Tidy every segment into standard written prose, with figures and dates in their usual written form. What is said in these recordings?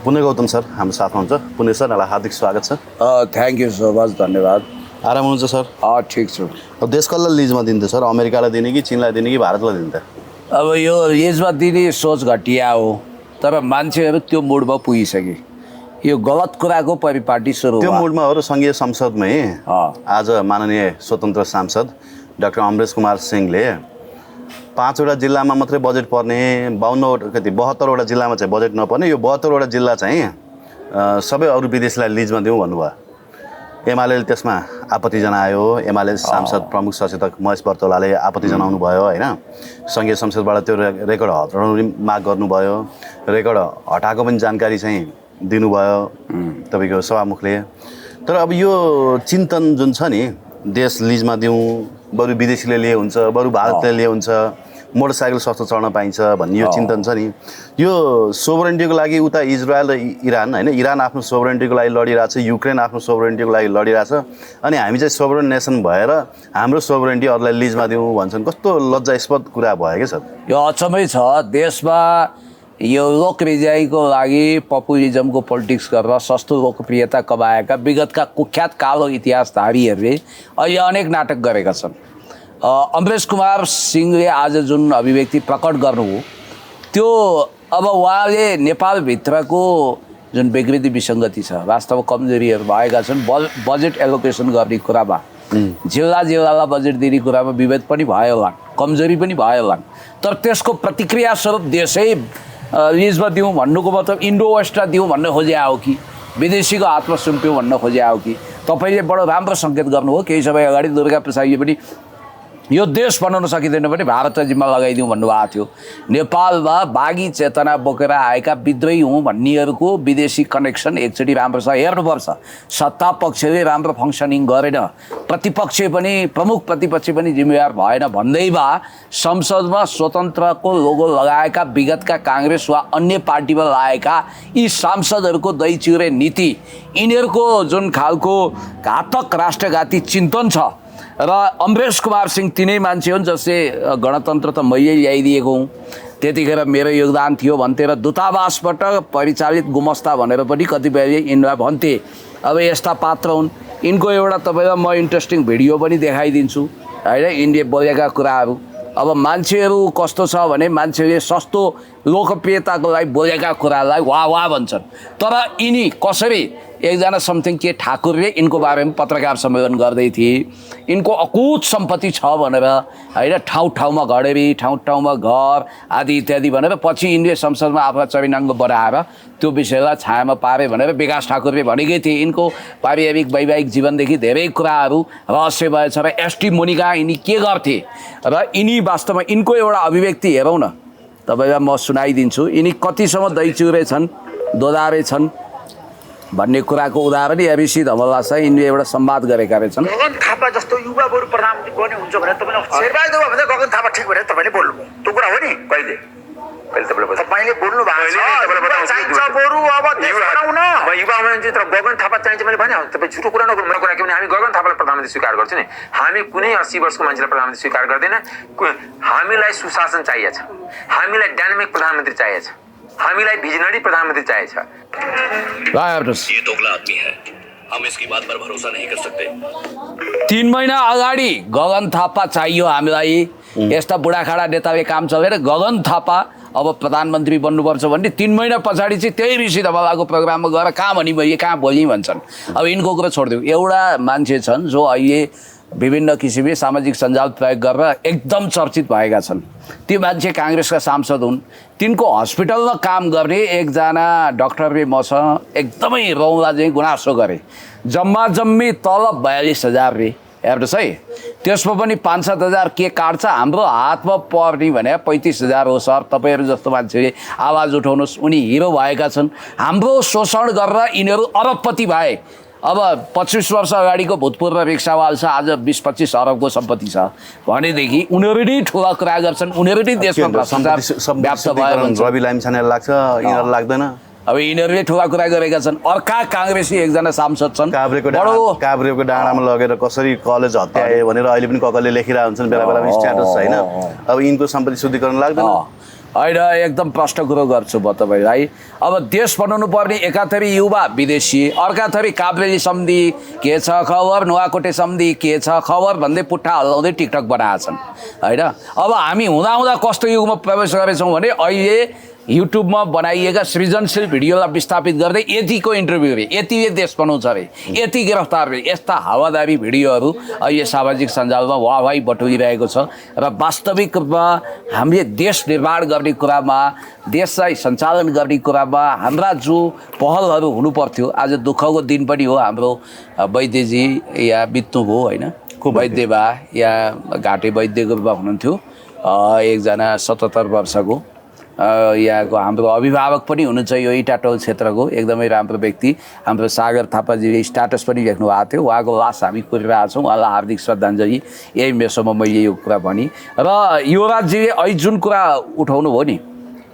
पुण्य गौतम सर हाम्रो साथमा हुन्छ। पुण्य सर यहाँलाई हार्दिक स्वागत छ। थ्याङ्क यू सो मच, धन्यवाद। आराम हुनुहुन्छ सर? ठिक छु। अब देश कसलाई लिजमा दिन्थ्यो सर? अमेरिकालाई दिने कि चीनलाई दिने कि भारतलाई दिन्थ्यो? अब यो लिजमा दिने सोच घटिया हो, तर मान्छेहरू त्यो मुडमा पुगिसके। यो गलत कुराको परिपाटी सुरु त्यो मुडमा हो र सङ्घीय संसदमै आज माननीय स्वतन्त्र सांसद डाक्टर अमरेश कुमार सिंहले 5वटा जिल्लामा मात्रै बजेट पर्ने, 72वटा जिल्लामा चाहिँ बजेट नपर्ने, यो 72वटा जिल्ला चाहिँ सबै अरू विदेशीलाई लिजमा दिउँ भन्नुभयो। एमाले त्यसमा आपत्ति जनायो। एमाले सांसद प्रमुख सचेतक महेश बर्तौलाले आपत्ति जनाउनु भयो होइन। सङ्घीय संसदबाट त्यो रेकर्ड हटाउने माग गर्नुभयो। रेकर्ड हटाएको पनि जानकारी चाहिँ दिनुभयो तपाईँको सभामुखले। तर अब यो चिन्तन जुन छ नि, देश लिजमा दिउँ, बरु विदेशीले लिए हुन्छ, बरु भारतले लिए हुन्छ, मोटरसाइकल सस्तो चढ्न पाइन्छ भन्ने यो चिन्तन छ नि, यो सोभरेन्टीको लागि उता इजरायल र इरान होइन, इरान आफ्नो सोभरेन्टीको लागि लडिरहेछ, युक्रेन आफ्नो सोभरेन्टीको लागि लडिरहेछ, अनि हामी चाहिँ सोभरेन नेसन भएर हाम्रो सोभरेन्टी अरूलाई लिजमा दिउँ भन्छन्। कस्तो लज्जास्पद कुरा भयो क्या सर? यो अचम्मै छ। देशमा यो लोकप्रियताको लागि पपुलिजमको पोलिटिक्स गरेर सस्तो लोकप्रियता कमाएका विगतका कुख्यात कालो इतिहासधारीहरूले अहिले अनेक नाटक गरेका छन्। अमरेश कुमार सिंहले आज जुन अभिव्यक्ति प्रकट गर्नुभयो त्यो अब उहाँले नेपालभित्रको जुन विकृति विसङ्गति छ, वास्तवमा कमजोरीहरू भएका छन्। बजेट एलोकेसन गर्ने कुरामा, जिल्लालाई बजेट दिने कुरामा विभेद पनि भयो होला, कमजोरी पनि भयो होला। तर त्यसको प्रतिक्रिया स्वरूप देशै लिजमा दिउँ भन्नुको मतलब इन्डो वेस्टलाई दिउँ भन्न खोज्या हो कि विदेशीको हातमा सुम्प्यौँ भन्न खोज्या हो कि? तपाईँले बडो राम्रो सङ्केत गर्नुभयो। केही समय अगाडि दुर्गा प्रसादले पनि यो देश बनाउन सकिँदैन भने भारतलाई जिम्मा लगाइदिउँ भन्नुभएको थियो। नेपालमा बागी चेतना बोकेर आएका विद्रोही हुँ भन्नेहरूको विदेशी कनेक्सन एकचोटि राम्रो छ, हेर्नुपर्छ। सत्ता पक्षले राम्रो फङ्सनिङ गरेन, प्रतिपक्ष पनि, प्रमुख प्रतिपक्ष पनि जिम्मेवार भएन भन्दैमा संसदमा स्वतन्त्रको लोगो लगाएका विगतका काङ्ग्रेस वा अन्य पार्टीमा लागेका यी सांसदहरूको दही चिउरे नीति, यिनीहरूको जुन खालको घातक राष्ट्रघाती चिन्तन छ। र अमरेश कुमार सिंह तिनै मान्छे हुन् जसले गणतन्त्र त मैले ल्याइदिएको हुँ, त्यतिखेर मेरो योगदान थियो भन्थे र दूतावासबाट परिचालित गुमस्ता भनेर पनि कतिपयले यिनलाई भन्थे। अब यस्ता पात्र हुन्। यिनको एउटा तपाईँलाई म इन्ट्रेस्टिङ भिडियो पनि देखाइदिन्छु होइन, यिनले बोलेका कुराहरू। अब मान्छेहरू कस्तो छ भने मान्छेले सस्तो लोकप्रियताको लागि बोलेका कुरालाई वाह भन्छन्, तर यिनी कसरी एकजना समथिङ के ठाकुरले यिनको बारेमा पत्रकार सम्मेलन गर्दै थिए, यिनको अकुत सम्पत्ति छ भनेर होइन, ठाउँ ठाउँमा घडेरी, ठाउँ ठाउँमा घर आदि इत्यादि भनेर पछि यिनले संसदमा आफ्ना चरिनाङ्ग बढाएर त्यो विषयलाई छायामा पारे भनेर विकास ठाकुरले भनेकै थिए। यिनको पारिवारिक वैवाहिक जीवनदेखि धेरै कुराहरू रहस्य भएछ र एसटी मोनिका यिनी के गर्थे र यिनी वास्तवमा यिनको एउटा अभिव्यक्ति हेरौँ न, तपाईँलाई म सुनाइदिन्छु। यिनी कतिसम्म दही चिउरे छन्, दोधारे छन् भन्ने कुराको उदाहरण एबिसी धमला छ। यिनले एउटा संवाद गरेका रहेछन्। गगन थापा जस्तो युवा बरु प्रधानमन्त्री बन्ने हुन्छ भने तपाईँले शेरबहादुर देउवा भन्दा गगन थापा ठिक भनेर तपाईँले बोल्नुभयो, त्यो कुरा हो नि? कहिले तपाईँले बोल्नु भएको छ चाहिन्छ बरु अब देश बनाउन युवा मान्छे, तर गगन थापा चाहिन्छ मैले भने तपाईँ झुटो कुरा नगर्नु। मलाई कुरा के भने हामी गगन थापालाई प्रधानमन्त्री स्वीकार गर्छौँ नि, हामी कुनै 80 वर्षको मान्छेलाई प्रधानमन्त्री स्वीकार गर्दैन। हामीलाई सुशासन चाहिएछ, हामीलाई डायनामिक प्रधानमन्त्री चाहिएछ, हामीलाई भिजनरी प्रधानमन्त्री चाहिएछ। ये दोगला आदमी है, हम इसकी बात पर भरोसा नहीं कर सकते। 3 महिना अगाडि गगन थापा चाहियो हामीलाई। यस्ता बुढाखाडा नेताले काम चलेर गगन थापा अब प्रधानमन्त्री बन्नुपर्छ भन्ने 3 महिना पछाडि चाहिँ त्यही ऋषि धवलाको प्रोग्राममा गएर कहाँ भनी मैले कहाँ बोली भन्छन्। अब यिनको कुरा छोडिदिउँ। एउटा मान्छे छन् जो अहिले विभिन्न किसिमले सामाजिक सञ्जाल प्रयोग गरेर एकदम चर्चित भएका छन्। ती मान्छे काङ्ग्रेसका सांसद हुन्। तिनको हस्पिटलमा काम गर्ने एकजना डाक्टरले मसँग एकदमै रौला चाहिँ गुनासो गरे। जम्मी तलब 42,000 रे, हेर्नुहोस् है। त्यसमा पनि 5-7 हजार के काट्छ, हाम्रो हातमा पर्ने भने 35,000 हो सर। तपाईँहरू जस्तो मान्छेले आवाज उठाउनुहोस्। उनी हिरो भएका छन्। हाम्रो शोषण गरेर यिनीहरू अरबपति भए। अब 25 वर्ष अगाडिको भूतपूर्व रिक्सावाल छ, आज 20-25 अरबको सम्पत्ति छ भनेदेखि उनीहरू नै ठुला कुरा गर्छन्। उनीहरू नै देशमा भ्रष्टाचार व्याप्त भयो। रवि लामिछानेलाई लाग्छ, यिनीहरू लाग्दैन। अब यिनीहरूले ठुला कुरा गरेका छन्। अर्का काङ्ग्रेसी एकजना सांसद छन् काभ्रेको डाँडामा लगेर कसरी कलेज हत्याए भनेर अहिले पनि ककलले लेखिरहेको हुन्छन् बेला बेलामा स्ट्याटस होइन। अब यिनको सम्पत्ति शुद्धिकरण लाग्दैन होइन, एकदम प्रष्ट कुरो गर्छु म तपाईँलाई। अब देश बनाउनु पर्ने एकाथरी युवा विदेशी, अर्काथरी काभ्रेली सम्धि के छ खबर, नुवाकोटे सम्धि के छ खबर भन्दै पुट्ठा हल्लाउँदै टिकटक बनाएका छन् होइन। अब हामी हुँदा कस्तो युगमा प्रवेश गरेछौँ भने अहिले युट्युबमा बनाइएका सृजनशील भिडियोलाई विस्थापित गर्दै यतिको इन्टरभ्यू अरे, यति देश बनाउँछ अरे, यति गिरफ्तार अरे, यस्ता हावादारी भिडियोहरू अहिले सामाजिक सञ्जालमा वाहवाही बटुलिरहेको छ। र वास्तविक रूपमा हामीले देश निर्माण गर्ने कुरामा, देशलाई सञ्चालन गर्ने कुरामा हाम्रा जो पहलहरू हुनुपर्थ्यो, आज दुःखको दिन पनि हो। हाम्रो वैद्यजी यहाँ बित्नुभयो होइन, वैद्य बा या घाटे वैद्यको रूपमा हुनुहुन्थ्यो, एकजना 77 वर्षको यहाँको हाम्रो अभिभावक पनि हुनुहुन्छ यो इटाटोल क्षेत्रको, एकदमै राम्रो व्यक्ति। हाम्रो सागर थापाजीले स्ट्याटस पनि लेख्नु भएको थियो, उहाँको लास हामी कुरिरहेको छौँ, उहाँलाई हार्दिक श्रद्धाञ्जली। यही मेसोमा मैले यो कुरा भनेँ। र युवराजजीले अहिले जुन कुरा उठाउनु भयो नि,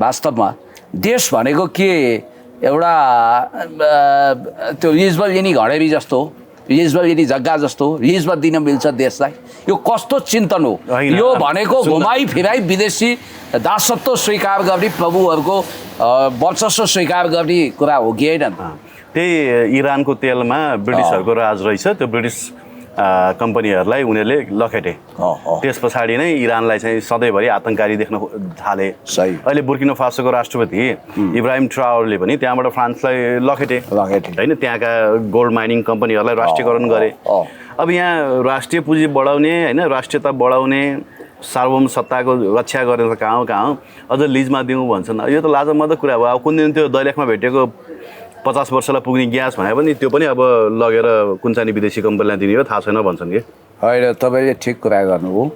वास्तवमा देश भनेको के एउटा त्यो लिजबल यिनी घडेरी जस्तो, लिजबल यदि जग्गा जस्तो लिजमा दिन मिल्छ देशलाई, यो कस्तो चिन्तन हो? यो भनेको घुमाइ फिराइ विदेशी दासत्व स्वीकार गर्ने, प्रभुहरूको वर्चस्व स्वीकार गर्ने कुरा हो कि होइन? त्यही इरानको तेलमा ब्रिटिसहरूको राज रहेछ, त्यो ब्रिटिस कम्पनीहरूलाई उनीहरूले लखेटे। त्यस पछाडि नै इरानलाई चाहिँ सधैँभरि आतङ्ककारी देख्न थाले। सही। अहिले बुर्किना फासोको राष्ट्रपति इब्राहिम ट्राओरले पनि त्यहाँबाट फ्रान्सलाई लखेटे होइन, त्यहाँका गोल्ड माइनिङ कम्पनीहरूलाई राष्ट्रियकरण गरे। अब यहाँ राष्ट्रिय पुँजी बढाउने होइन, राष्ट्रियता बढाउने, सार्वभौम सत्ताको रक्षा गरेर कहाँ हो अझ लिजमा दिउँ भन्छन्। यो त लाजमर्दो कुरा भयो। अब कुन दिन त्यो दैलेखमा भेटेको 50 वर्षलाई पुग्ने ग्यास भने पनि त्यो पनि अब लगेर कुन चाहिँ विदेशी कम्पनीलाई दिने हो थाहा छैन भन्छन् कि। होइन, तपाईँले ठिक कुरा गर्नुभयो।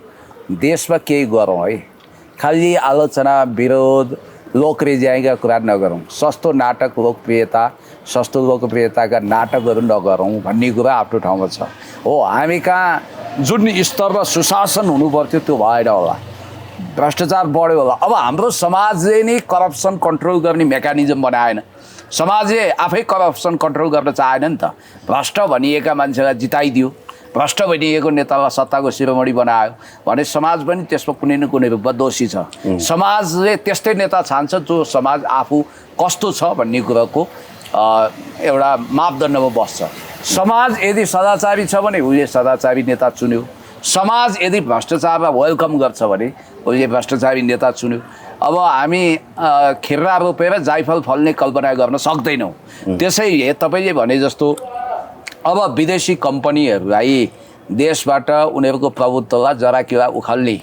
देशमा केही गरौँ है, खालि आलोचना विरोध लोकरेज्याइका कुरा नगरौँ, सस्तो नाटक लोकप्रियता, सस्तो लोकप्रियताका नाटकहरू नगरौँ भन्ने कुरा आफ्नो ठाउँमा छ। हो, हामी कहाँ जुन स्तरमा सुशासन हुनु पर्थ्यो त्यो भएन होला, भ्रष्टाचार बढ्यो होला। अब हाम्रो समाजले नै करप्सन कन्ट्रोल गर्ने मेकानिजम बनाएन, समाजले आफै करप्सन कन्ट्रोल गर्न चाहेन नि त। भ्रष्ट भनिएका मान्छेलाई जिताइदियो, भ्रष्ट भनिएको नेतालाई सत्ताको शिरोमणि बनायो भने समाज पनि त्यसमा कुनै न कुनै रूपमा दोषी छ। समाजले त्यस्तै नेता छान्छ जो समाज आफू कस्तो छ भन्ने कुराको एउटा मापदण्डमा बस्छ। समाज यदि सदाचारी छ भने उसले सदाचारी नेता चुन्यो, समाज यदि भ्रष्टाचारलाई वेलकम गर्छ भने उसले भ्रष्टाचारी नेता चुन्यो। अब हामी खिर्रा रोपेर जाइफल फल्ने कल्पना गर्न सक्दैनौँ। त्यसैले तपाईँले भने जस्तो अब विदेशी कम्पनीहरूलाई देशबाट उनीहरूको प्रभुत्वलाई जराकिला उखाल्ने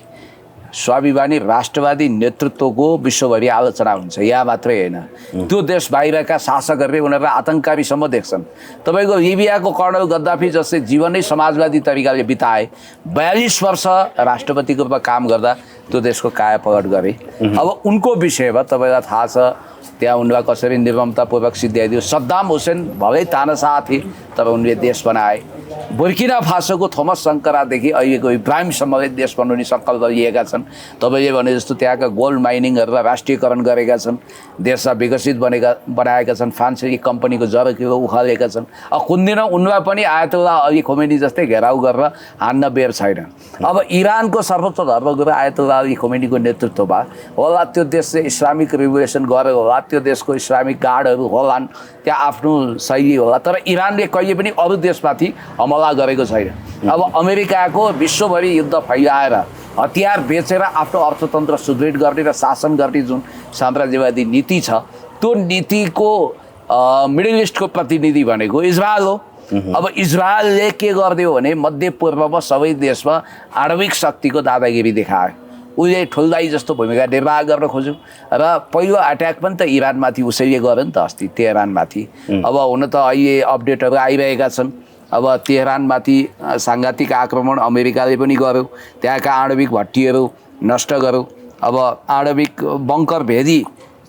स्वाभिमानी राष्ट्रवादी नेतृत्वको विश्वभरि आलोचना हुन्छ। यहाँ मात्रै होइन, त्यो देश बाहिरका शासकहरूले उनीहरूलाई आतङ्ककारीसम्म देख्छन्। तपाईँको लिबियाको कर्नल गद्दाफी जस्तै जीवनै समाजवादी तरिकाले बिताए, 42 वर्ष राष्ट्रपतिको रूपमा काम गर्दा त्यो देशको कायापलट गरे। अब उनको विषयमा तपाईँलाई थाहा छ त्यहाँ उनलाई कसरी निर्ममतापूर्वक सिद्ध्याइदियो। सद्दाम हुसेन भलै तानाशाह थिए तर उनले देश बनाए। बुर्किना फासोको थोमस सङ्करादेखि अहिलेको इब्राहिमसम्मले देश बनाउने सङ्कल्प लिएका छन्। तपाईँले भने जस्तो त्यहाँका गोल्ड माइनिङहरूलाई राष्ट्रियकरण गरेका छन्, देशलाई विकसित बनाएका छन्, फ्रान्सेली कम्पनीको जरकिलो उखालेका छन्। अब कुन दिन उनलाई पनि आयतुल्लाह अली खोमेनी जस्तै घेराउ गरेर हान्न बेर छैन। अब इरानको सर्वोच्च धर्मगुरु आयतुल्लाह अली खोमेनीको नेतृत्वमा होला त्यो देशले इस्लामिक रिभोल्युसन गर्यो होला, त्यो देशको इस्लामिक गार्डहरू होलान्, त्यहाँ आफ्नो शैली होला, तर इरानले कहिले पनि अरू देशमाथि हमला गरेको छैन। अब अमेरिकाको विश्वभरि युद्ध फैलाएर हतियार बेचेर आफ्नो अर्थतन्त्र सुदृढ गर्ने र शासन गर्ने जुन साम्राज्यवादी नीति छ त्यो नीतिको मिडल इस्टको प्रतिनिधि भनेको इजरायल हो। अब इजरायलले के गरिदियो भने मध्यपूर्वमा सबै देशमा आणविक शक्तिको दादागिरी देखायो। उसले ठुल्दाई जस्तो भूमिका निर्वाह गर्न खोज्यो र पहिलो अट्याक पनि त इरानमाथि उसैले गर्यो नि त, अस्ति तेहरानमाथि। अब हुन त अहिले अपडेटहरू आइरहेका छन्। अब तेहरानमाथि साङ्घातिक आक्रमण अमेरिकाले पनि गर्यो, त्यहाँका आणविक भट्टीहरू नष्ट गर्यो। अब आणविक बङ्कर भेदी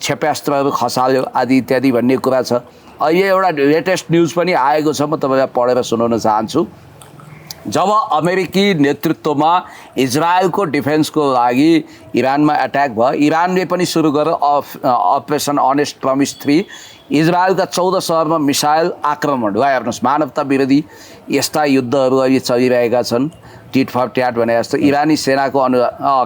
क्षेप्यास्त्रहरू खसाल्यो आदि इत्यादि भन्ने कुरा छ। अहिले एउटा लेटेस्ट न्युज पनि आएको छ, म तपाईँलाई पढेर सुनाउन चाहन्छु। जब अमेरिकी नेतृत्वमा इजरायलको डिफेन्सको लागि इरानमा एट्याक भयो, इरानले पनि सुरु गर्यो अपरेसन अनेस्ट प्रमिस 3। इजरायलका 14 सहरमा मिसाइल आक्रमण। ल हेर्नुहोस्, मानवता विरोधी यस्ता युद्धहरू अहिले चलिरहेका छन्। टिट फर ट्याट भने जस्तो इरानी सेनाको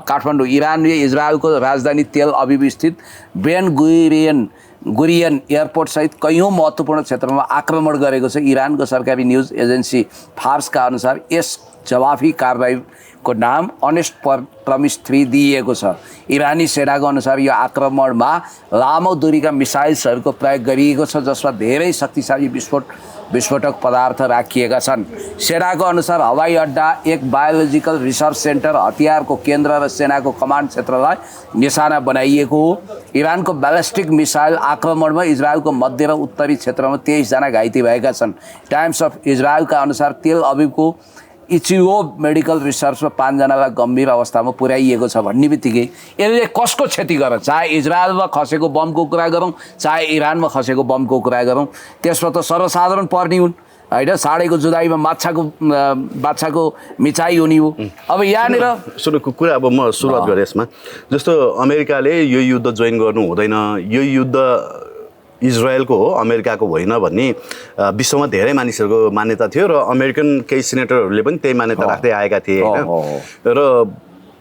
काठमाडौँ इरानले इजरायलको राजधानी तेल अभिभ स्थित बेन गुरियन एयरपोर्टसहित कैयौँ महत्त्वपूर्ण क्षेत्रमा आक्रमण गरेको छ। इरानको सरकारी न्युज एजेन्सी फार्सका अनुसार यस जवाफी कारबाहीको नाम अनेस्ट प्रमिस 3 दिइएको छ। इरानी सेनाको अनुसार यो आक्रमणमा लामो दूरीका मिसाइल्सहरूको प्रयोग गरिएको छ, जसमा धेरै शक्तिशाली विस्फोटक पदार्थ राखिएका छन्। सेनाको अनुसार हवाई अड्डा, एक बायोलोजिकल रिसर्च सेन्टर, हतियारको केन्द्र र सेनाको कमान्ड क्षेत्रलाई निशाना बनाइएको हो। इरानको ब्यालिस्टिक मिसाइल आक्रमणमा इजरायलको मध्य र उत्तरी क्षेत्रमा 23 जना घाइते भएका छन्। टाइम्स अफ इजरायलका अनुसार तेल अभिभको इचिओ मेडिकल रिसर्चमा 5 जनालाई गम्भीर अवस्थामा पुर्याइएको छ। भन्ने बित्तिकै यसले कसको क्षति गर्छ? चाहे इजरायलमा खसेको बमको कुरा गरौँ, चाहे इरानमा खसेको बमको कुरा गरौँ, त्यसमा त सर्वसाधारण पर्ने हुन् होइन। साँडेको जुदाईमा बाछाको मिचाइ हुने हो। अब यहाँनिर सुन्नु कुरा, अब म सुरुवात गरेँ यसमा। जस्तो अमेरिकाले यो युद्ध जोइन गर्नु हुँदैन, यो युद्ध इजरायलको हो, अमेरिकाको होइन भन्ने विश्वमा धेरै मानिसहरूको मान्यता थियो र अमेरिकन केही सिनेटरहरूले पनि त्यही मान्यता राख्दै आएका थिए होइन। र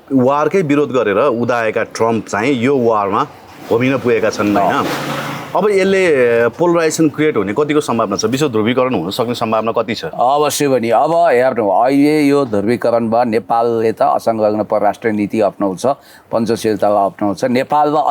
वारकै विरोध गरेर उदाएका ट्रम्प चाहिँ यो वारमा होमिन पुगेका छन् होइन। अब यसले पोलराइजेसन क्रिएट हुने कतिको सम्भावना छ? विश्व ध्रुवीकरण हुन सक्ने सम्भावना कति छ? अवश्य पनि। अब हेर्नु, अहिले यो ध्रुवीकरणमा नेपालले त असंलग्न परराष्ट्र नीति अप्नाउँछ, पञ्चशीलतालाई अप्नाउँछ। नेपालमा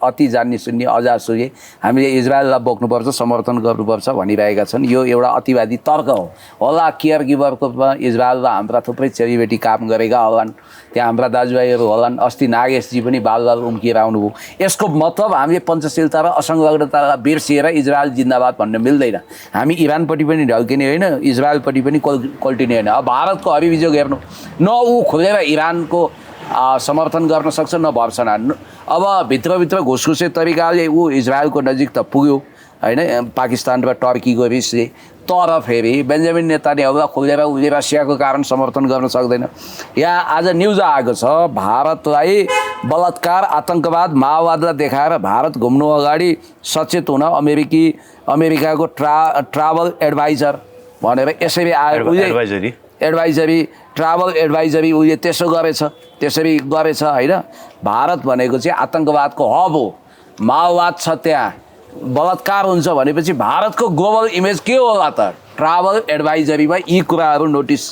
अति जान्ने सुन्ने अजासुये हामीले इजरायललाई बोक्नुपर्छ, समर्थन गर्नुपर्छ भनिरहेका छन्। यो एउटा अतिवादी तर्क हो। होला केयर गिभरको इजरायलमा हाम्रा थुप्रै चेलीबेटी काम गरेका होलान्, त्यहाँ हाम्रा दाजुभाइहरू होलान्। अस्ति नागेशजी पनि बाल उम्किएर आउनुभयो। यसको मतलब हामीले पञ्चशीलता र असंलग्नतालाई बिर्सिएर इजरायल जिन्दाबाद भन्न मिल्दैन। हामी इरानपट्टि पनि ढल्किने होइन, इजरायलपट्टि पनि कोल्टिने होइन। अब भारतको अभियोग हेर्नु, न ऊ खुलेर इरानको समर्थन गर्न सक्छ, न भर्सन हान्नु। अब भित्रभित्र घुसघुसे तरिकाले ऊ इजरायलको नजिक त पुग्यो होइन, पाकिस्तान र टर्कीको रिसले। तर फेरि बेन्जामिन नेतान्याहुलाई खुलेर उसले रसियाको कारण समर्थन गर्न सक्दैन। यहाँ आज न्युज आएको छ, भारतलाई बलात्कार, आतङ्कवाद, माओवादलाई देखाएर भारत घुम्नु अगाडि सचेत हुन अमेरिकाको ट्राभल एडभाइजर भनेर यसरी आयो। एडभाइजरी ट्राभल एडभाइजरी उसले त्यसरी गरेछ होइन। भारत भनेको चाहिँ आतङ्कवादको हब हो, माओवाद छ त्यहाँ, बलात्कार हुन्छ भनेपछि भारतको ग्लोबल इमेज के होला त? ट्राभल एडभाइजरीमा यी कुराहरू नोटिस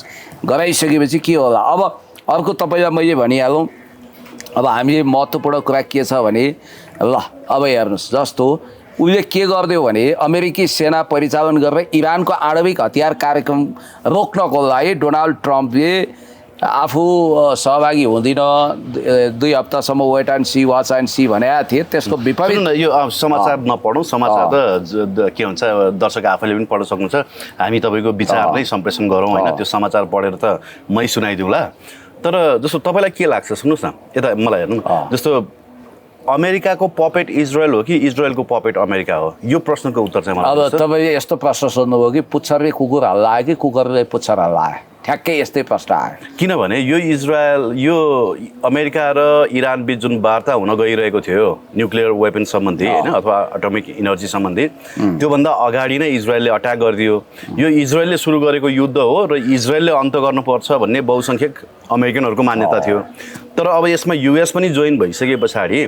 गराइसकेपछि के होला? अब अर्को तपाईँलाई मैले भनिहालौँ, अब हामीले महत्त्वपूर्ण कुरा के छ भने, ल अब हेर्नुहोस्, जस्तो उसले के गरिदियो भने अमेरिकी सेना परिचालन गरेर इरानको आणविक हतियार कार्यक्रम रोक्नको लागि डोनाल्ड ट्रम्पले आफू सहभागी हुँदिन, 2 हप्तासम्म wait and see, watch and see भनेका थिए। त्यसको विपरीत यो समाचार नपढौँ, समाचार त के हुन्छ दर्शक आफैले पनि पढ्न सक्नुहुन्छ। हामी तपाईँको विचार नै सम्प्रेषण गरौँ होइन, त्यो समाचार पढेर त मै सुनाइदिउँला। तर जस्तो तपाईँलाई के लाग्छ, सुन्नुहोस् न, यता मलाई हेर्नु, जस्तो अमेरिकाको पपेट इजरायल हो कि इजरायलको पपेट अमेरिका हो? यो प्रश्नको उत्तर चाहिँ मलाई अब तपाईँले यस्तो प्रश्न सोध्नुभयो कि पुच्छरले कुकुर हल्लायो कि कुकुरले पुच्छर हल्लायो? ठ्याक्कै यस्तै प्रश्न आयो। किनभने यो अमेरिका र इरान बीच जुन वार्ता हुन गइरहेको थियो न्युक्लियर वेपन सम्बन्धी होइन, अथवा एटोमिक इनर्जी सम्बन्धी, त्योभन्दा अगाडि नै इजरायलले अट्याक गरिदियो। यो इजरायलले सुरु गरेको युद्ध हो र इजरायलले अन्त गर्नुपर्छ भन्ने बहुसङ्ख्यक अमेरिकनहरूको मान्यता थियो। तर अब यसमा युएस पनि जोइन भइसके पछाडि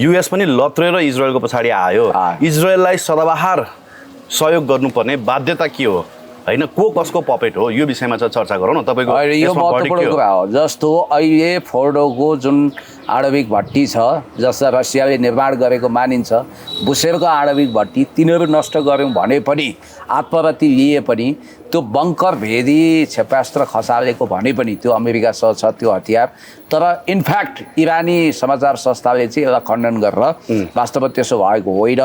युएस पनि लत्रेर इजरायलको पछाडि आयो। इजरायललाई सदाबहार सहयोग गर्नुपर्ने बाध्यता के हो होइन, को कसको पपेट हो, यो विषयमा चाहिँ चर्चा गरौँ न। तपाईँको यो महत्त्वपूर्ण कुरा हो। जस्तो अहिले फोर्डोको जुन आणविक भट्टी छ, जसलाई रसियाले निर्माण गरेको मानिन्छ, बुसेरको आणविक भट्टी, तिनीहरू नष्ट गऱ्यौँ भने पनि, आत्मरति लिए पनि, त्यो बङ्कर भेदी क्षेपास्त्र खसालेको भने पनि त्यो अमेरिकासँग छ त्यो हतियार। तर इनफ्याक्ट इरानी समाचार संस्थाले चाहिँ यसलाई खण्डन गरेर वास्तवमा त्यसो भएको होइन।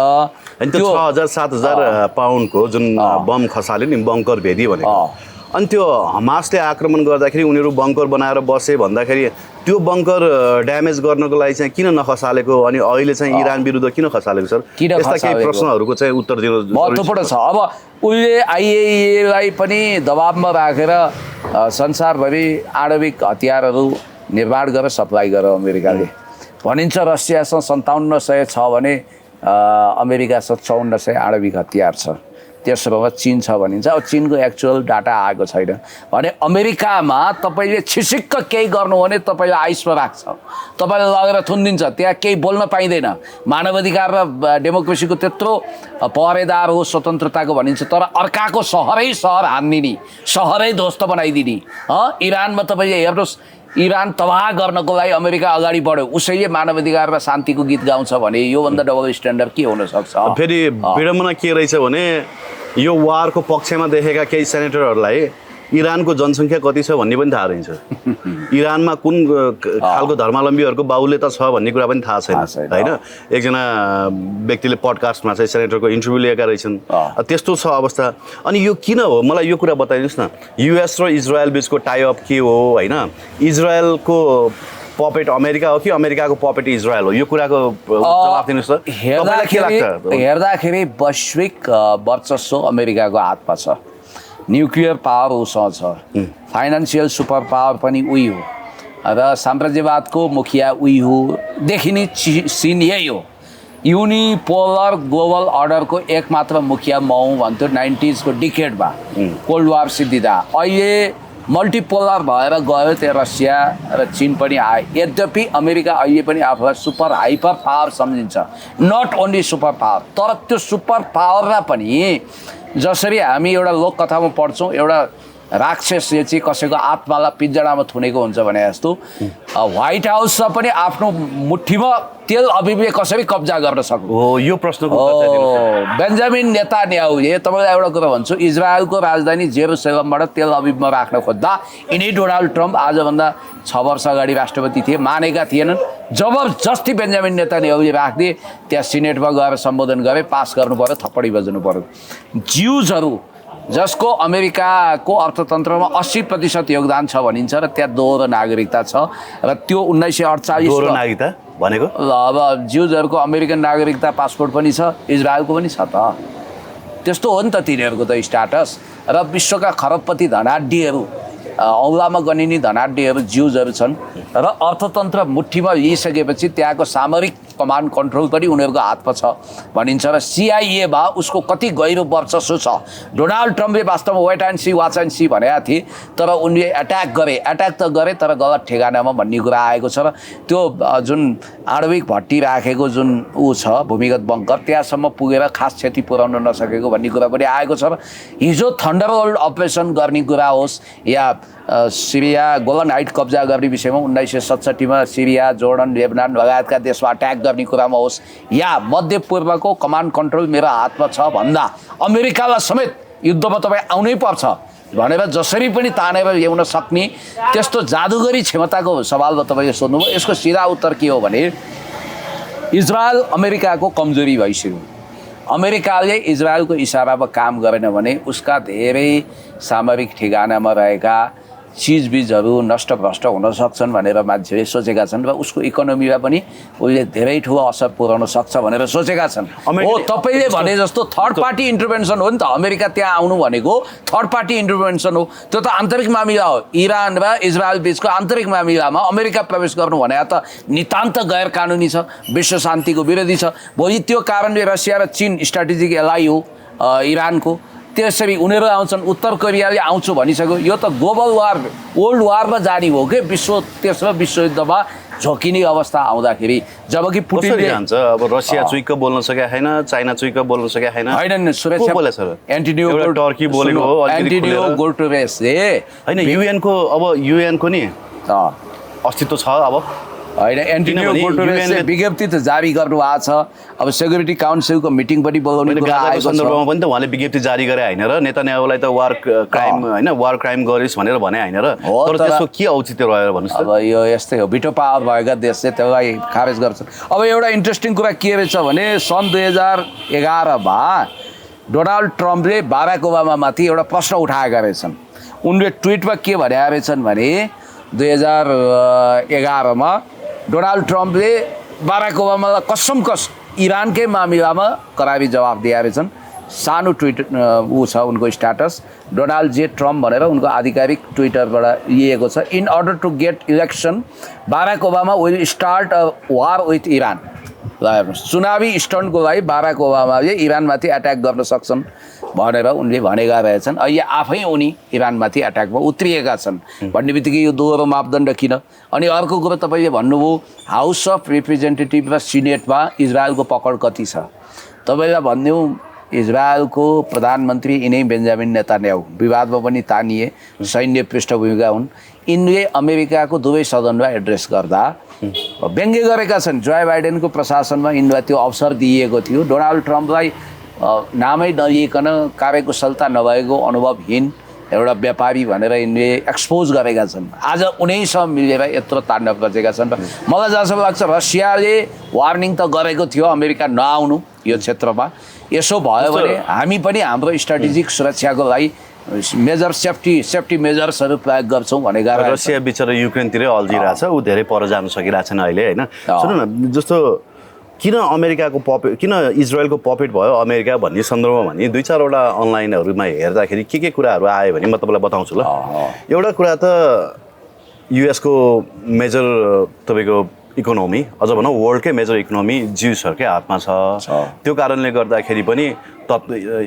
त्यो 6,000-7,000 पाउन्डको जुन बम खसाल्यो नि, बङ्कर भेदी भनेको, अनि त्यो हमासले आक्रमण गर्दाखेरि उनीहरू बङ्कर बनाएर बसे भन्दाखेरि त्यो बङ्कर ड्यामेज गर्नको लागि चाहिँ किन नखसालेको, अनि अहिले चाहिँ इरान विरुद्ध किन खसालेको सर? यस्ता केही प्रश्नहरूको चाहिँ उत्तर दिनु महत्त्वपूर्ण छ। अब उसले आइएईलाई पनि दबावमा राखेर संसारभरि आणविक हतियारहरू निर्माण गरेर सप्लाई गर्यो अमेरिकाले। भनिन्छ रसियासँग 5700 छ भने अमेरिकासँग 5400 आणविक हतियार छ, तेस्रोमा चीन छ भनिन्छ। अब चीनको एक्चुअल डाटा आएको छैन भने अमेरिकामा तपाईँले छिसिक्क केही गर्नु भने तपाईँले आइसमा राख्छ, तपाईँले लगेर थुनिदिन्छ, त्यहाँ केही बोल्न पाइँदैन। मानवाधिकार र डेमोक्रेसीको त्यत्रो पहरेदार हो स्वतन्त्रताको भनिन्छ, तर अर्काको सहर हान्दिने, सहरै ध्वस्त बनाइदिने। इरानमा तपाईँले हेर्नुहोस्, इरान तबाह गर्नको लागि अमेरिका अगाडि बढ्यो, उसैले मानवाधिकार र शान्तिको गीत गाउँछ भने योभन्दा डबल स्ट्यान्डर्ड के हुनसक्छ? फेरि विडम्बना के रहेछ भने यो वारको पक्षमा देखेका केही सेनेटरहरूलाई इरानको जनसङ्ख्या कति छ भन्ने पनि थाहा रहन्छ। इरानमा कुन खालको धर्मावलम्बीहरूको बाहुल्य त छ भन्ने कुरा पनि थाहा छैन होइन। एकजना व्यक्तिले पडकास्टमा चाहिँ सेनेटरको इन्टरभ्यू लिएका रहेछन्। त्यस्तो छ अवस्था। अनि यो किन हो मलाई यो कुरा बताइदिनुहोस् न। युएस र इजरायल बिचको टाइअप के हो होइन? इजरायलको पपेट अमेरिका हो कि अमेरिकाको पपेट इजरायल हो? यो कुराको जवाफ दिनुहोस् त। हेर्दाखेरि वैश्विक वर्चस्व अमेरिकाको हातमा छ, न्युक्लियर पावर उसँग छ, फाइनेन्सियल सुपर पावर पनि उही हो र साम्राज्यवादको मुखिया उही हो। देखिने सिन यही हो। युनिपोलर ग्लोबल अर्डरको एकमात्र मुखिया म हुँ भन्थ्यो 90s को डिकेडमा कोल्ड वार सिद्धिँदा। अहिले मल्टिपोलर भएर गयो त्यो रसिया र चीन पनि आए। यद्यपि अमेरिका अहिले पनि आफूलाई सुपर हाइपर पावर सम्झिन्छ, नट ओन्ली सुपर पावर। तर त्यो सुपर पावरलाई पनि जसरी हामी एउटा लोककथामा पढ्छौँ, एउटा राक्षसले चाहिँ कसैको आत्मालाई पिंजडामा थुनेको हुन्छ भने जस्तो व्हाइट हाउसमा पनि आफ्नो मुठीमा तेल अभिभले कसरी कब्जा गर्न सक्नु हो? यो प्रश्नको बेन्जामिन नेतान्याहुले, तपाईँलाई एउटा कुरा भन्छु, इजरायलको राजधानी जेरुसलेमबाट तेल अभिभमा राख्न खोज्दा यिनी डोनाल्ड ट्रम्प आजभन्दा 6 वर्ष अगाडि राष्ट्रपति थिए, मानेका थिएनन्। जबरजस्ती बेन्जामिन नेतान्याहुले राखिदिए, त्यहाँ सिनेटमा गएर सम्बोधन गरे, पास गर्नु पर्यो, थप्पडी बज्नु पर्यो। ज्युजहरू जसको अमेरिकाको अर्थतन्त्रमा 80% योगदान छ भनिन्छ र त्यहाँ दोहोरो नागरिकता छ र त्यो 1948 दोहोरो नागरिकता भनेको अब ज्युजहरूको अमेरिकन नागरिकता पासपोर्ट पनि छ, इजरायलको पनि छ त। त्यस्तो हो नि त तिनीहरूको त स्ट्याटस। र विश्वका खरबपति धनाढ्यहरू, औँलामा गनिने धनाढ्यहरू ज्युजहरू छन् र अर्थतन्त्र मुठीमा लिइसकेपछि त्यहाँको सामरिक कमान्ड कन्ट्रोल पनि उनीहरूको हातमा छ भनिन्छ र CIA भए उसको कति गहिरो वर्चस्व छ। डोनाल्ड ट्रम्पले वास्तवमा wait and see watch and see भनेका थिए, तर उनले एट्याक त गरे तर गलत ठेगानामा भन्ने कुरा आएको छ। र त्यो जुन आणविक भट्टी राखेको जुन छ भूमिगत बङ्कर, त्यहाँसम्म पुगेर खास क्षति पुर्याउन नसकेको भन्ने कुरा पनि आएको छ। र हिजो थन्डरबोल्ट अपरेसन गर्ने कुरा होस् या सिरिया गोलन हाइट कब्जा गर्ने विषयमा 1967 सिरिया, जोर्डन, लेबनान लगायतका देशमा अट्याक गर्ने कुरामा होस् या मध्यपूर्वको कमान्ड कन्ट्रोल मेरो हातमा छ भन्दा अमेरिकालाई समेत युद्धमा तपाईँ आउनै पर्छ भनेर जसरी पनि तानेर ल्याउन सक्ने त्यस्तो जादुगरी क्षमताको सवालमा तपाईँले सोध्नुभयो। यसको सिधा उत्तर के हो भने इजरायल अमेरिकाको कमजोरी भइसक्यो। अमेरिकाले इजरायलको इसारामा काम गरेन भने उसका धेरै सामरिक ठेगानामा रहेका चिजबिजहरू नष्टभ्रष्ट हुन सक्छन् भनेर मान्छेले सोचेका छन् र उसको इकोनोमीमा पनि उसले धेरै ठुलो असर पुर्याउन सक्छ भनेर सोचेका छन्। हो, तपाईँले भने जस्तो थर्ड पार्टी इन्टरभेन्सन हो नि त। अमेरिका त्यहाँ आउनु भनेको थर्ड पार्टी इन्टरभेन्सन हो, त्यो त आन्तरिक मामिला हो। इरान र इजरायल बिचको आन्तरिक मामिलामा अमेरिका प्रवेश गर्नु भने त नितान्त गैर कानुनी छ, विश्व शान्तिको विरोधी छ। भोलि त्यो कारणले रसिया र चीन स्ट्राटेजिक एलाइ हो इरानको, त्यसरी उनीहरू आउँछन्। उत्तर कोरियाले आउँछु भनिसक्यो। यो त ग्लोबल वार, वर्ल्ड वारमा जाने हो कि तेस्रो विश्वयुद्धमा झोकिने अवस्था आउँदाखेरि। जबकि पुटिनले जान्छ, अब रसिया चुइक्क बोल्न सकेको छैन, चाइना चुइक्क बोल्न सकेको छैन। होइन, सुरक्षा एन्टिनियो टर्की बोलेको हो, एन्टिनियो गुटेरेसले होइन युएनको नि अस्तित्व छ। होइन, एन्टिनियो गुटेरेसले विज्ञप्ति त जारी गर्नुभएको छ। अब सेक्युरिटी काउन्सिलको मिटिङ पनि बोलाउने कुरा आएको छ। सन्दर्भमा पनि त उहाँले विज्ञप्ति जारी गरे होइन र नेतान्याहुलाई त वार क्राइम गरिस् भनेर भने होइन र, तर त्यसको के औचित्य रह्यो भन्नुहोस् त। अब यो यस्तै हो, भिटो पावर भएका देशले त्यसलाई खारेज गर्छन्। अब एउटा इन्ट्रेस्टिङ कुरा के रहेछ भने सन् 2011मा डोनाल्ड ट्रम्पले बाराक ओबामामाथि एउटा प्रश्न उठाएका रहेछन्। उनले ट्विटमा के भनेका रहेछन् भने 2011मा डोनाल्ड ट्रम्पले बाराक ओबामालाई कसम इरानकै मामिलामा करारी जवाब दिएका रहेछन्। सानो ट्विट छ उनको स्ट्याटस, डोनाल्ड जे ट्रम्प भनेर उनको आधिकारिक ट्विटरबाट लिएको छ। In order to get election Barack Obama will start a war with Iran. ल हेर्नुहोस्, चुनावी स्टन्टको लागि बाराक ओबामाले इरानमाथि एट्याक गर्न सक्छन् भनेर उनले भनेका रहेछन्। अहिले आफै उनी इरानमाथि एट्याकमा उत्रिएका छन् भन्ने बित्तिकै यो दोहोरो मापदण्ड किन? अनि अर्को कुरो तपाईँले भन्नुभयो हाउस अफ रिप्रेजेन्टेटिभ र सिनेटमा इजरायलको पकड कति छ? तपाईँलाई भनिदिउँ, इजरायलको प्रधानमन्त्री यिनै बेन्जामिन नेतान्याहु विवादमा पनि तानिए, सैन्य पृष्ठभूमिका हुन्। यिनले अमेरिकाको दुवै सदनमा एड्रेस गर्दा व्यङ्ग्य गरेका छन्। जोe बाइडेनको प्रशासनमा यिनलाई त्यो अवसर दिइएको थियो। डोनाल्ड ट्रम्पलाई नामै नलिइकन कार्यकुशलता नभएको अनुभवहीन एउटा व्यापारी भनेर यिनले एक्सपोज गरेका छन्। आज उनीसँग मिलेर यत्रो ताण्डव रचेका छन्। मलाई जहाँसम्म लाग्छ रसियाले वार्निङ त गरेको थियो अमेरिका नआउनु यो क्षेत्रमा, यसो भयो भने हामी पनि हाम्रो स्ट्राटेजिक सुरक्षाको लागि मेजर सेफ्टी मेजर्सहरू प्रयोग गर्छौँ भनेका। रसिया बिचरा युक्रेनतिरै अल्झिरहेछ, ऊ धेरै पर जानु सकिरहेको छैन अहिले होइन। सुन्नु न, जस्तो किन अमेरिकाको पपेट, किन इजरायलको पपेट भयो अमेरिका भन्ने सन्दर्भमा भने दुई चारवटा अनलाइनहरूमा हेर्दाखेरि के कुराहरू आयो भने म तपाईँलाई बताउँछु ल। एउटा कुरा त युएसको मेजर तपाईँको इकोनोमी, अझ भनौँ वर्ल्डकै मेजर इकोनोमी ज्युसहरूकै हातमा छ। त्यो कारणले गर्दाखेरि पनि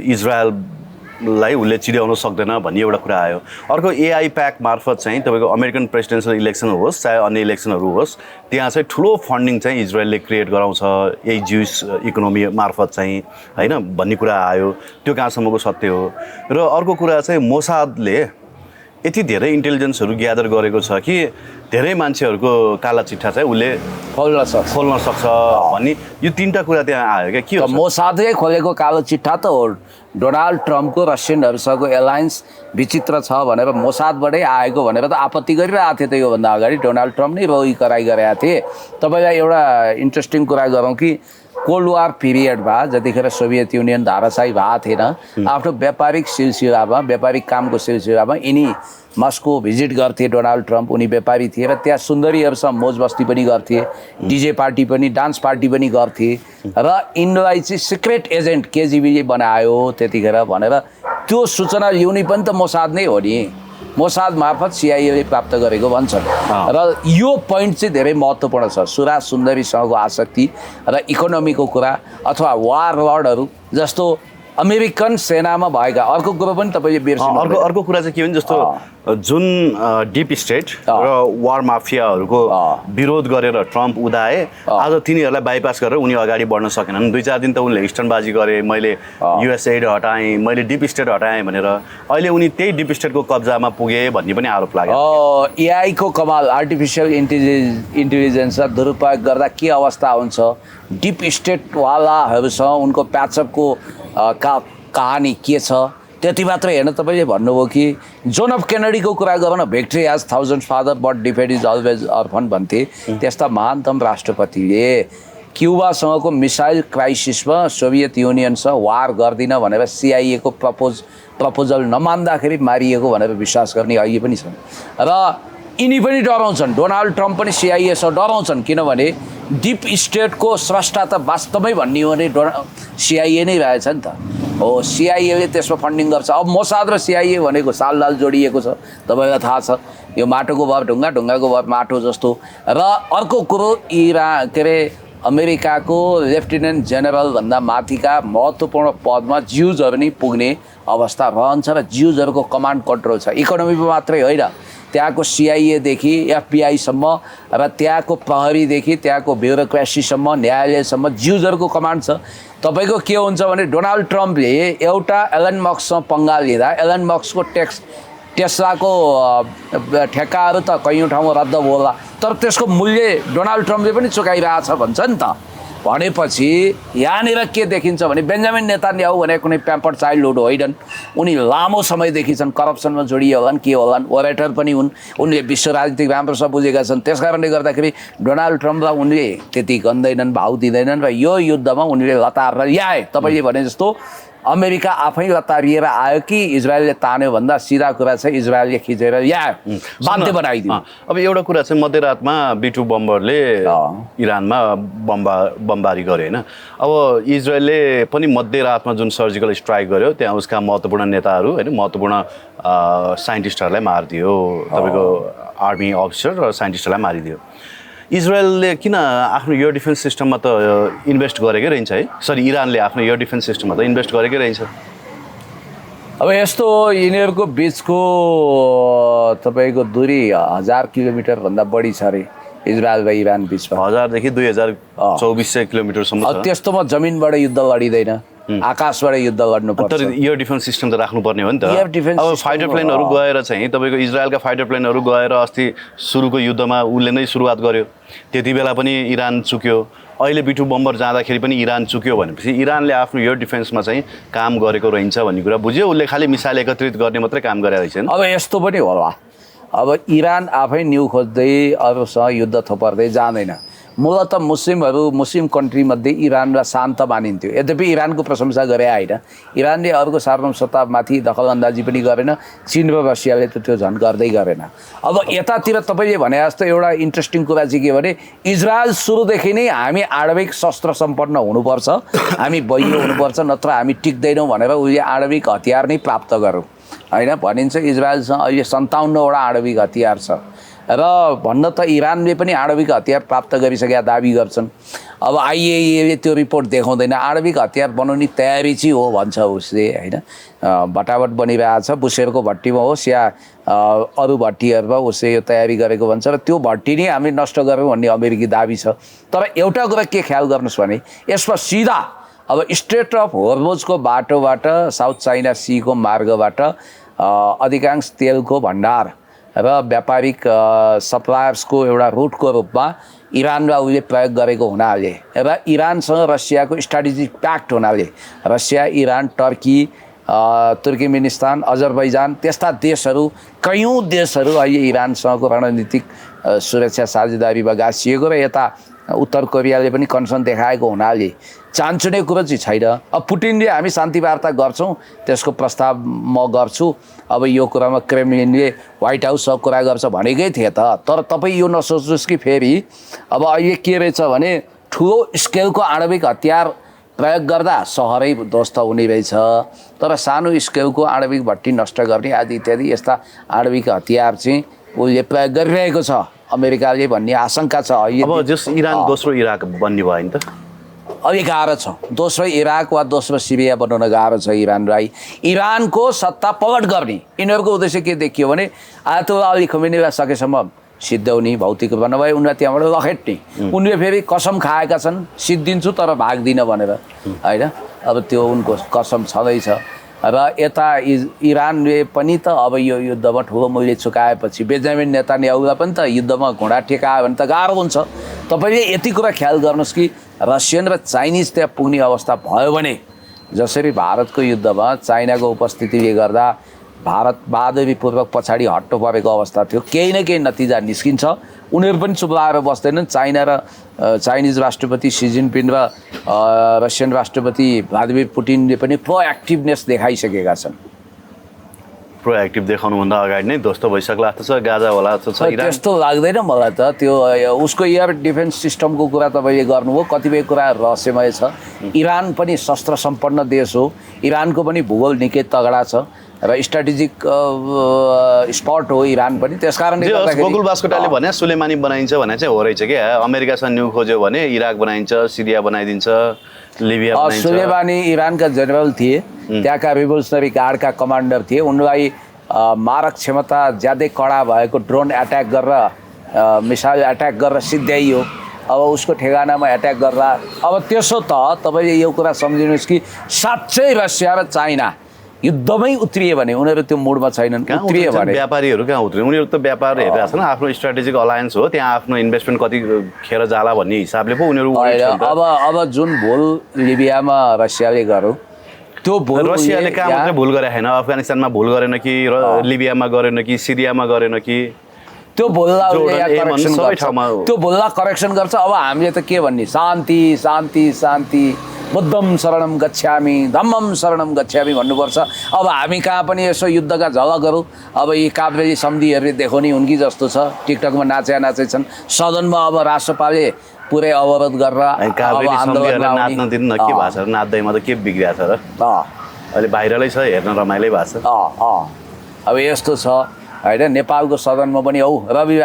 इजरायललाई उसले चिड्याउन सक्दैन भन्ने एउटा कुरा आयो। अर्को एआई प्याक मार्फत चाहिँ तपाईँको अमेरिकन प्रेसिडेन्सियल इलेक्सन होस् चाहे अन्य इलेक्सनहरू होस्, त्यहाँ चाहिँ ठुलो फन्डिङ चाहिँ इजरायलले क्रिएट गराउँछ यही ज्युस इकोनोमी मार्फत चाहिँ होइन भन्ने कुरा आयो। त्यो कहाँसम्मको सत्य हो? र अर्को कुरा चाहिँ मोसादले यति धेरै इन्टेलिजेन्सहरू ग्यादर गरेको छ कि धेरै मान्छेहरूको काला चिट्ठा चाहिँ उसले खोल्न सक्छ भन्ने यो तीनटा कुरा त्यहाँ आयो क्या। के हो मोसादले खोलेको कालो चिट्ठा त हो डोनाल्ड ट्रम्पको रसियनहरूसँगको एलायन्स विचित्र छ भनेर मोसादबाटै आएको भनेर त आपत्ति गरिरहेको थिए। त योभन्दा अगाडि डोनाल्ड ट्रम्प नै रोगी कराई गरेका थिए। तपाईँलाई एउटा इन्ट्रेस्टिङ कुरा गरौँ कि कोल्ड वार पिरियडमा जतिखेर सोभियत युनियन धाराशाही भएको थिएन, आफ्नो व्यापारिक सिलसिलामा व्यापारिक कामको सिलसिलामा यिनी मस्को भिजिट गर्थे डोनाल्ड ट्रम्प। उनी व्यापारी थिए र त्यहाँ सुन्दरीहरूसँग मोज मस्ती पनि गर्थे, डिजे पार्टी पनि डान्स पार्टी पनि गर्थे र यिनलाई चाहिँ सिक्रेट एजेन्ट केजिबीले बनायो त्यतिखेर भनेर त्यो सूचना ल्याउने पनि त मोसाद नै हो नि। मोसाद मार्फत सिआइएले प्राप्त गरेको भन्छन्। र यो पोइन्ट चाहिँ धेरै महत्त्वपूर्ण छ। सुरा सुन्दरीसँगको आसक्ति र इकोनोमीको कुरा अथवा वार लर्डहरू जस्तो अमेरिकन सेनामा भएका। अर्को कुरो पनि तपाईँले बिर्सिनु। अर्को कुरा चाहिँ के भने जस्तो जुन डिप स्टेट र वार माफियाहरूको विरोध गरेर ट्रम्प उदाए, आज तिनीहरूलाई बाइपास गरेर उनी अगाडि बढ्न सकेनन्। दुई चार दिन त उनले स्टन्टबाजी गरे, मैले युएसएड हटाएँ, मैले डिप स्टेट हटाएँ भनेर। अहिले उनी त्यही डिप स्टेटको कब्जामा पुगे भन्ने पनि आरोप लाग्यो। एआईको कमाल, आर्टिफिसियल इन्टेलिजेन्स दुरुपयोग गर्दा के अवस्था हुन्छ, डिप स्टेटवालाहरूसँग उनको प्याचअपको कहानी के छ त्यति मात्रै हेर्न। तपाईँले भन्नुभयो कि जोन अफ केनेडीको कुरा गरौँ न, victory has thousand father but defeat is always orphan भन्थे। त्यस्ता महानतम राष्ट्रपतिले क्युबासँगको मिसाइल क्राइसिसमा सोभियत युनियनसँग वार गर्दिन भनेर सिआइएको प्रपोजल नमान्दाखेरि मारिएको भनेर विश्वास गर्ने अहिले पनि छन्। र यिनी पनि डराउँछन्, डोनाल्ड ट्रम्प पनि सिआइएसँग डराउँछन्, किनभने डिप स्टेटको स्रष्टा त वास्तवमै भन्ने हो भने सिआइए नै रहेछ नि त। हो, सिआइएले त्यसमा फन्डिङ गर्छ। अब मोसाद र सिआइए भनेको सालदाल जोडिएको छ, तपाईँलाई थाहा छ। यो माटोको भर ढुङ्गा, ढुङ्गाको भर माटो जस्तो। र अर्को कुरो अमेरिकाको लेफ्टिनेन्ट जेनरलभन्दा माथिका महत्त्वपूर्ण पदमा ज्युजहरू नै पुग्ने अवस्था रहन्छ र ज्युजहरूको कमान्ड कन्ट्रोल छ। इकोनोमीमा मात्रै होइन, त्यहाँको सिआइएदेखि एफबिआईसम्म र त्यहाँको प्रहरीदेखि त्यहाँको ब्युरोक्रेसीसम्म न्यायालयसम्म ज्युजहरूको कमान्ड छ। तपाईँको के हुन्छ भने डोनाल्ड ट्रम्पले एउटा एलन मस्कसँग पंगा लिँदा एलन मस्कको टेस्लाको ठेक्काहरू त कैयौँ ठाउँमा रद्द होला, तर त्यसको मूल्य डोनाल्ड ट्रम्पले पनि चुकाइरहेछ भन्छ नि त। भनेपछि यहाँनिर के देखिन्छ भने बेन्जामिन नेतान्याहु भने कुनै प्याम्पर्ड चाइल्डहुड होइनन्। उनी लामो समयदेखि छन् करप्सनमा जोडिए होलान्, के होलान्, ओरेटर पनि हुन्, उनले विश्व राजनीति राम्रोसँग बुझेका छन्। त्यस कारणले गर्दाखेरि डोनाल्ड ट्रम्पलाई उनले त्यति गन्दैनन्, भाउ दिँदैनन् र यो युद्धमा उनले लतारेर ल्याए। तपाईँले भने जस्तो अमेरिका आफै लतारिएर आयो कि इजरायलले तान्यो भन्दा सिधा कुरा चाहिँ इजरायलले खिचेर ल्यायो, बाध्य बनाइदियो। अब एउटा कुरा चाहिँ मध्यरातमा B2 बम्बरले इरानमा बमबारी गर्यो होइन। अब इजरायलले पनि मध्यरातमा जुन सर्जिकल स्ट्राइक गर्यो त्यहाँ उसका महत्त्वपूर्ण नेताहरू होइन, महत्त्वपूर्ण साइन्टिस्टहरूलाई मारिदियो। तपाईँको आर्मी अफिसर र साइन्टिस्टहरूलाई मारिदियो। इजरायलले किन आफ्नो एयर डिफेन्स सिस्टममा त इन्भेस्ट गरेकै रहन्छ है, सरी इरानले आफ्नो एयर डिफेन्स सिस्टममा त इन्भेस्ट गरेकै रहन्छ। अब यस्तो यिनीहरूको बिचको तपाईँको दूरी 1000 किलोमिटरभन्दा बढी छ अरे इजरायल र इरान बिचमा। 1000 देखि 2200 किलोमिटरसम्म छ। त्यस्तोमा जमिनबाट युद्ध लडिँदैन, आकाशबाट युद्ध लड्नुपर्छ। तर एयर डिफेन्स सिस्टम त राख्नुपर्ने हो नि त। एयर डिफेन्स अब सिस्टम फाइटर प्लेनहरू गएर चाहिँ तपाईँको इजरायलका फाइटर प्लेनहरू गएर अस्ति सुरुको युद्धमा उसले नै सुरुवात गर्यो, त्यति बेला पनि इरान चुक्यो। अहिले बिटु बम्बर जाँदाखेरि पनि इरान चुक्यो भनेपछि इरानले आफ्नो एयर डिफेन्समा चाहिँ काम गरेको रहन्छ भन्ने कुरा बुझ्यो। उसले खालि मिसाइल एकत्रित गर्ने मात्रै काम गरेको रहेछन्। अब यस्तो पनि होला, अब इरान आफै न्यु खोज्दै अरूसँग युद्ध थोपर्दै जाँदैन। मूलतः मुस्लिम कन्ट्रीमध्ये इरानलाई शान्त मानिन्थ्यो। यद्यपि इरानको प्रशंसा गरे होइन, इरानले अरूको सार्वभौमसत्तामाथि दखलअन्दाजी पनि गरेन, चीन र रसियाले त त्यो झन् गर्दै गरेन। अब यतातिर तपाईँले भने जस्तो एउटा इन्ट्रेस्टिङ कुरा चाहिँ के भने इजरायल सुरुदेखि नै हामी आणविक शस्त्र सम्पन्न हुनुपर्छ, हामी बलियो हुनुपर्छ, नत्र हामी टिक्दैनौँ भनेर उसले आणविक हतियार नै प्राप्त गरौँ होइन भनिन्छ। इजरायलसँग अहिले 57वटा आणविक हतियार छ र भन्न त इरानले पनि आणविक हतियार प्राप्त गरिसकेका दाबी गर्छन्। अब आइएईले त्यो रिपोर्ट देखाउँदैन, आणविक हतियार बनाउने तयारी चाहिँ हो भन्छ उसले होइन। भटाभट बनिरहेछ, बुसेरको भट्टीमा होस् या अरू भट्टीहरूमा उसले यो तयारी गरेको भन्छ र त्यो भट्टी नै हामीले नष्ट गऱ्यौँ भन्ने अमेरिकी दाबी छ। तर एउटा कुरा के ख्याल गर्नुहोस् भने यसमा सिधा अब स्ट्रेट अफ होर्मुजको बाटोबाट साउथ चाइना सीको मार्गबाट अधिकांश तेलको भण्डार र व्यापारिक सप्लायर्सको एउटा रुटको रूपमा इरानलाई उसले प्रयोग गरेको हुनाले र इरानसँग रसियाको स्ट्राटेजिक प्याक्ट हुनाले Russia, Iran, Turkey, Turkmenistan, Azerbaijan त्यस्ता देशहरू कयौँ देशहरू अहिले इरानसँगको रणनीतिक सुरक्षा साझेदारीमा गाँसिएको र यता उत्तर कोरियाले पनि कन्सर्न देखाएको हुनाले चान्चुने कुरो चाहिँ छैन। अब पुटिनले हामी शान्ति वार्ता गर्छौँ त्यसको प्रस्ताव म गर्छु, अब यो कुरामा क्रेमलिनले व्हाइट हाउससँग कुरा गर्छ भनेकै थिए त। तर तपाईँ यो नसोच्नुहोस् कि फेरि अब अहिले के रहेछ भने ठुलो स्केलको आणविक हतियार प्रयोग गर्दा सहरै ध्वस्त हुने रहेछ, तर सानो स्केलको आणविक भट्टी नष्ट गर्ने आदि इत्यादि यस्ता आणविक हतियार चाहिँ उसले प्रयोग गरिरहेको छ अमेरिकाले भन्ने आशंका छ। अब जस इरान दोस्रो इराक बन्ने भयो नि त, अलि गाह्रो छ। दोस्रो इराक वा दोस्रो सिरिया बनाउन गाह्रो छ इरानलाई। इरानको सत्ता पलट गर्ने यिनीहरूको उद्देश्य के देखियो भने आयतुल्लाह अली खमेनीलाई सकेसम्म सिद्ध्याउने, भौतिक रूपमा नभए उनलाई त्यहाँबाट लखेट्ने। उनले फेरि कसम खाएका छन् सिद्धिन्छु तर भाग्दिनँ भनेर होइन। अब त्यो उनको कसम छँदैछ र यता इरानले पनि त अब यो युद्धमा ठुलो मूल्य चुकाएपछि बेन्जामिन नेतान्याहुलाई पनि त युद्धमा घोडा टेकायो भने त गाह्रो हुन्छ। तपाईँले यति कुरा ख्याल गर्नुहोस् कि रसियन र चाइनिज त्यहाँ पुग्ने अवस्था भयो भने जसरी भारतको युद्धमा चाइनाको उपस्थितिले गर्दा भारत बहादुरीपूर्वक पछाडि हट्नु परेको अवस्था थियो, केही न केही नतिजा निस्किन्छ। उनीहरू पनि चुप लाएर बस्दैनन्। चाइना र चाइनिज राष्ट्रपति सी जिनपिङ र रसियन राष्ट्रपति भ्लादिमिर पुटिनले पनि प्रोएक्टिभनेस देखाइसकेका छन्। प्रोएक्टिभ देखाउनुभन्दा अगाडि नै ध्वस्त भइसक्ला जस्तो छ, गाजा होला जस्तो छ। त्यस्तो लाग्दैन मलाई त। त्यो उसको एयर डिफेन्स सिस्टमको कुरा तपाईँले गर्नुभयो, कतिपय कुरा रहस्यमय छ। इरान पनि शस्त्र सम्पन्न देश हो, इरानको पनि भूगोल निकै तगडा छ र स्ट्राटेजिक स्पट हो इरान पनि। त्यस कारणले गोकुल बास्कोटाले भने सुलेमानी बनाइन्छ भने चाहिँ हो रहेछ कि अमेरिकासँग न्यु खोज्यो भने इराक बनाइन्छ, सिरिया बनाइदिन्छ, लिबिया बनाइन्छ। सुलेमानी इरानका जेनरल थिए, त्यहाँका रिभोल्युसनरी गार्डका कमान्डर थिए। उनलाई मारक क्षमता ज्यादै कडा भएको ड्रोन एट्याक गरेर मिसाइल एट्याक गरेर सिद्ध्याइयो। अब उसको ठेगानामा एट्याक गर्दा अब त्यसो त तपाईँले यो कुरा सम्झिनुहोस् कि साँच्चै रसिया र चाइना युद्धमै उत्रियो भने उनीहरू त्यो मुडमा छैनन्। उत्रियो भने व्यापारीहरू कहाँ उत्रियो? उनीहरू त व्यापार हेरेर छन्, आफ्नो स्ट्राटेजिक अलायन्स हो, त्यहाँ आफ्नो इन्भेस्टमेन्ट कति खेर जाला भन्ने हिसाबले पो उनीहरू। अब जुन भुल लिबियामा रसियाले गर्यो त्यो भुल रसियाले कहाँ मात्रै भुल गरे होइन, अफगानिस्तानमा भुल गरेन कि, लिबियामा गरेन कि, सिरियामा गरेन कि, त्यो भुललाई करेक्सन गर्छ। अब हामीले त के भन्ने शान्ति शान्ति शान्ति, बुद्धम शरणम गच्छामि, धम्मम शरणम गच्छामि भन्नुपर्छ। अब हामी कहाँ पनि यसो युद्धका झलकहरू अब यी काभ्रेजी सम्धिहरूले देखाउने उनकी जस्तो छ। टिकटकमा नाचेछन्, सदनमा अब राष्ट्रपालले पुरै अवरोध गरेर नाच्न दिनु के भएको छ, नाच्दैमा त के बिग्रिएको छ र अहिले भाइरलै छ, हेर्न रमाइलै भएको छ। अब यस्तो छ। होइन नेपालको सदनमा पनि औ रवि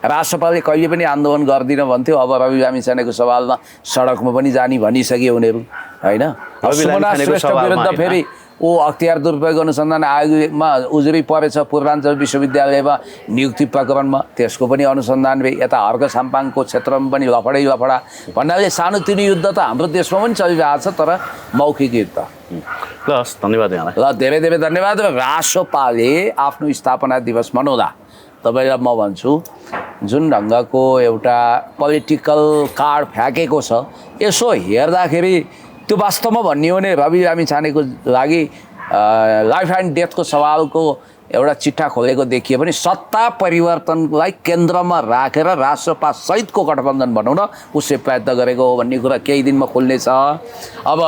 राष्ट्रपालले कहिले पनि आन्दोलन गर्दिन भन्थ्यो, अब रवि लामिछानेको सवालमा सडकमा पनि जाने भनिसके उनीहरू होइन। रवि सुमना लामिछानेको श्रेष्ठ सवालमा विरुद्ध होइन। फेरि ऊ अख्तियार दुरुपयोग अनुसन्धान आयोगमा उजुरी परेछ पूर्वाञ्चल विश्वविद्यालयमा नियुक्ति प्रकरणमा, त्यसको पनि अनुसन्धान भए। यता हर्क साम्पाङको क्षेत्रमा पनि लफडै लफडा भन्नाले सानोतिनो युद्ध त हाम्रो देशमा पनि चलिरहेको छ, तर मौखिक युद्ध। ल हस्, धन्यवाद यहाँलाई। ल धेरै धेरै धन्यवाद। राष्ट्रपाले आफ्नो स्थापना दिवस मनाउँदा तपाईँलाई म भन्छु जुन ढङ्गको एउटा पोलिटिकल कार्ड फ्याँकेको छ, यसो हेर्दाखेरि त्यो वास्तवमा भन्ने हो भने रवि लामिछानेको लागि लाइफ एन्ड डेथको सवालको एउटा चिट्ठा खोलेको देखियो भने सत्ता परिवर्तनलाई केन्द्रमा राखेर राष्ट्रपा सहितको गठबन्धन बनाउन उसले प्रयत्न गरेको हो भन्ने कुरा केही दिनमा खुल्नेछ। अब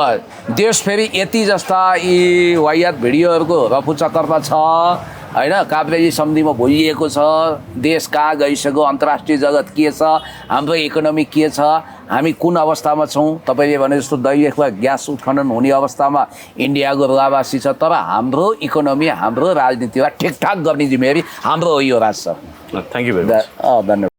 देश फेरि यति जस्ता यी वाहियात भिडियोहरूको रफुचक्करमा छ होइन। काभ्रेजी सन्धिमा भुलिएको छ, देश कहाँ गइसक्यो, अन्तर्राष्ट्रिय जगत के छ, हाम्रो इकोनोमी के छ, हामी कुन अवस्थामा छौँ। तपाईँले भने जस्तो दैनिकमा ग्यास उत्खनन हुने अवस्थामा इन्डियाको रुवावासी छ, तर हाम्रो इकोनोमी हाम्रो राजनीतिलाई ठिकठाक गर्ने जिम्मेवारी हाम्रो हो यो राष्ट्र। Thank you very much. धन्यवाद।